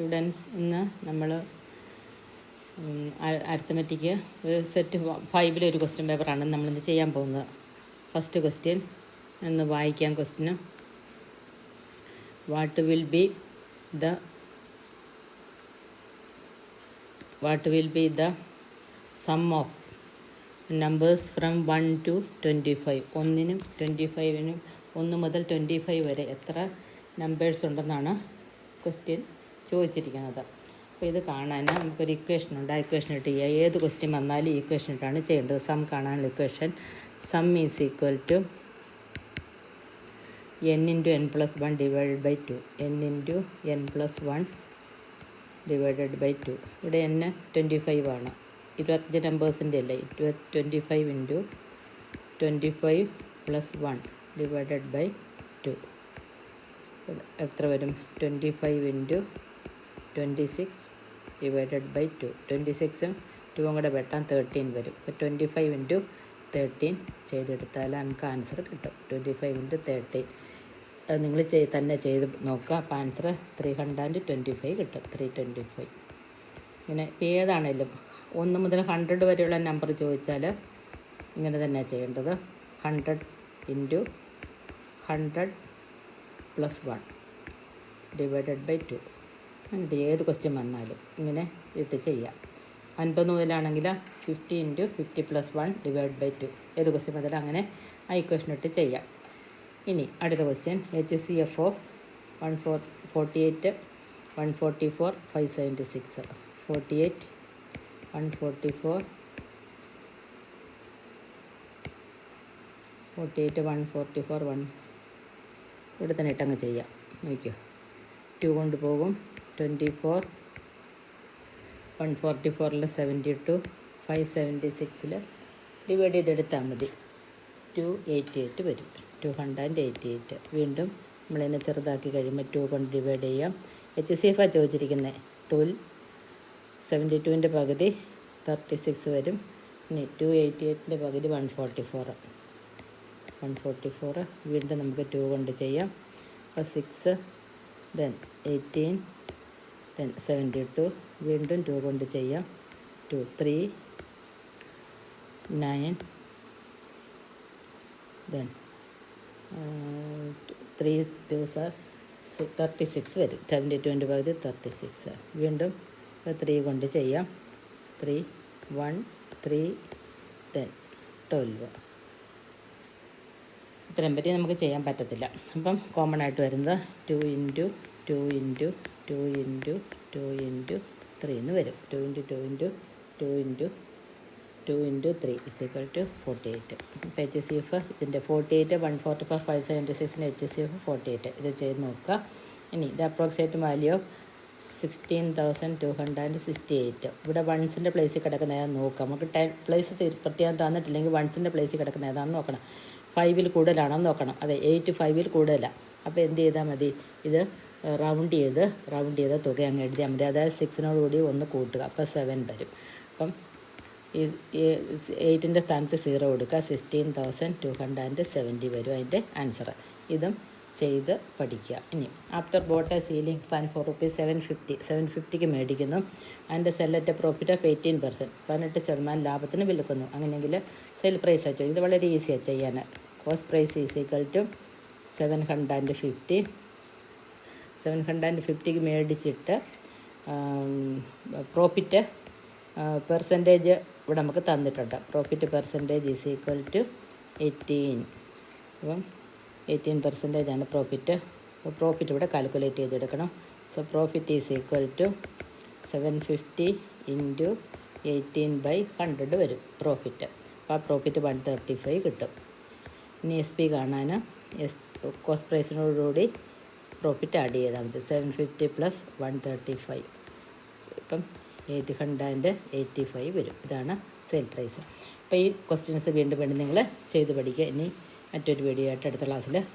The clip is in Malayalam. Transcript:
സ്റ്റുഡൻസ് ഇന്ന് നമ്മൾ അരിത്തമെറ്റിക്ക് സെറ്റ് 5 ഒരു ക്വസ്റ്റ്യൻ പേപ്പറാണ് നമ്മളിന്ന് ചെയ്യാൻ പോകുന്നത്. ഫസ്റ്റ് ക്വസ്റ്റ്യൻ ഒന്ന് വായിക്കാം. Question what will be the sum of numbers from 1 to 25. 1 മുതൽ 25 വരെ എത്ര നമ്പേഴ്സ് ഉണ്ടെന്നാണ് ക്വസ്റ്റ്യൻ ചോദിച്ചിരിക്കുന്നത്. അപ്പോൾ ഇത് കാണാൻ നമുക്കൊരു ഇക്വേഷൻ ഉണ്ട്. ആ ഇക്വേഷൻ ഇട്ട് ചെയ്യുക. ഏത് ക്വസ്റ്റ്യൻ വന്നാലും ഈ ഇക്വേഷൻ ഇട്ടാണ് ചെയ്യേണ്ടത്. സം കാണാനുള്ള equation sum is equal to n × n+1 divided by 2. n × n+1 divided by 2. ഇവിടെ n 25 ആണ്. 25 നമ്പേഴ്സിൻ്റെ അല്ലേ. 25 × 25 + 1 ഡിവൈഡഡ് ബൈ 2 എത്ര വരും? 25 × 26 ഡിവൈഡഡ് ബൈ 2. 26ഉം 2ഉം കൂടെ വെട്ടാൻ 13 വരും. അപ്പോൾ 25 × 13 ചെയ്തെടുത്താൽ നമുക്ക് ആൻസർ കിട്ടും. 25 × 13 അത് നിങ്ങൾ തന്നെ ചെയ്ത് നോക്കുക. അപ്പോൾ ആൻസർ 325 കിട്ടും. 325. ഇങ്ങനെ ഏതാണേലും 1 മുതൽ 100 വരെയുള്ള നമ്പർ ചോദിച്ചാൽ ഇങ്ങനെ തന്നെ ചെയ്യേണ്ടത്. 100 × 100 + 1 ഡിവൈഡഡ് ബൈ 2. എന്നിട്ട് ഏത് ക്വസ്റ്റ്യൻ വന്നാലും ഇങ്ങനെ ഇട്ട് ചെയ്യാം. 50 മുതലാണെങ്കിൽ 50 × 50 + 1 ഡിവൈഡ് ബൈ 2. ഏത് ക്വസ്റ്റ്യൻ വന്നാലും അങ്ങനെ ആ ഇക്വേഷൻ ഇട്ട് ചെയ്യാം. ഇനി അടുത്ത ക്വസ്റ്റ്യൻ HCF ഓഫ് 148, 144, 576. 48, 144, 1 ഇവിടെ തന്നെ ഇട്ടങ്ങ് ചെയ്യാം. നോക്കിയോ, 2 കൊണ്ട് പോകും. 24, 144 72, 576 ഡിവൈഡ് ചെയ്തെടുത്താൽ മതി. 288 വരും. 288. വീണ്ടും നമ്മളതിനെ ചെറുതാക്കി കഴിയുമ്പോൾ 2 കൊണ്ട് ഡിവൈഡ് ചെയ്യാം. HCF ചോദിച്ചിരിക്കുന്നത് 12. 72ൻ്റെ പകുതി 36 വരും. ഇനി 288ൻ്റെ പകുതി 144. വീണ്ടും നമുക്ക് 2 കൊണ്ട് ചെയ്യാം. അപ്പോൾ 6, then 18, then 72. വീണ്ടും 2 കൊണ്ട് ചെയ്യാം. 2, 3, 9, then 3 2s 36 വരും. 72ൻ്റെ പകുതി 36. വീണ്ടും 3 കൊണ്ട് ചെയ്യാം. 3, 1, 3, then 12. ഇത്രയും പറ്റി നമുക്ക് ചെയ്യാൻ പറ്റത്തില്ല. അപ്പം കോമൺ ആയിട്ട് വരുന്നത് 2 × 2 × 2 × 2 × 3 എന്ന് വരും. 2 × 2 × 2 × 2 × 3 = 48. ഇപ്പോൾ HCF ഇതിൻ്റെ 48, 144, 576 HCF 48. ഇത് ചെയ്ത് നോക്കുക. ഇനി ഇത് അപ്രോക്സിമേറ്റ് വാല്യൂ ഓഫ് 16,268. ഇവിടെ വൺസിൻ്റെ പ്ലേസിൽ കിടക്കുന്ന ഏതാണെന്ന് നോക്കാം. നമുക്ക് പ്ലേസ് പ്രത്യേകം തന്നിട്ടില്ലെങ്കിൽ വൺസിൻ്റെ പ്ലേസിൽ കിടക്കുന്ന ഏതാണെന്ന് നോക്കണം. 5 കൂടുതലാണെന്ന് നോക്കണം. അതെ, 8 5 കൂടുതലാണ്. അപ്പോൾ എന്ത് ചെയ്താൽ മതി? ഇത് റൗണ്ട് ചെയ്ത് തുക അങ്ങ് എഴുതിയാൽ മതി. അതായത് 6നോട് കൂടി 1 കൂട്ടുക. അപ്പോൾ 7 വരും. അപ്പം ഈ 8ൻ്റെ സ്ഥാനത്ത് 0 കൊടുക്കുക. 16,270 വരും അതിൻ്റെ ആൻസർ. ഇതും ചെയ്ത് പഠിക്കുക. ഇനി after bought a ceiling fan for rupees 750 മേടിക്കുന്നു. അതിൻ്റെ സെല്ലറ്റ് പ്രോഫിറ്റ് ഓഫ് 18%, 18% ലാഭത്തിന് വിൽക്കുന്നു. അങ്ങനെയെങ്കിൽ സെൽ പ്രൈസ് അയച്ചു. ഇത് വളരെ ഈസിയാണ് ചെയ്യാൻ. Cost price is equal to 750. 750 മേടിച്ചിട്ട് പ്രോഫിറ്റ് പെർസെൻറ്റേജ് ഇവിടെ നമുക്ക് തന്നിട്ടുണ്ട്. Profit percentage is equal to 18. അപ്പം 18% പ്രോഫിറ്റ്. അപ്പോൾ പ്രോഫിറ്റ് ഇവിടെ കാൽക്കുലേറ്റ് ചെയ്തെടുക്കണം. So profit is equal to 750 × 18/100 വരും പ്രോഫിറ്റ്. അപ്പോൾ ആ പ്രോഫിറ്റ് 135 കിട്ടും. ഇനി SP കാണാൻ കോസ്റ്റ് പ്രൈസിനോടുകൂടി പ്രോഫിറ്റ് ആഡ് ചെയ്താൽ മതി. 750 + 135. ഇപ്പം 885 വരും. ഇതാണ് സെയിൽ പ്രൈസ്. അപ്പോൾ ഈ ക്വസ്റ്റ്യൻസ് വീണ്ടും നിങ്ങൾ ചെയ്ത് പഠിക്കുക. ഇനി മറ്റൊരു വീഡിയോ ആയിട്ട് അടുത്ത ക്ലാസ്സിൽ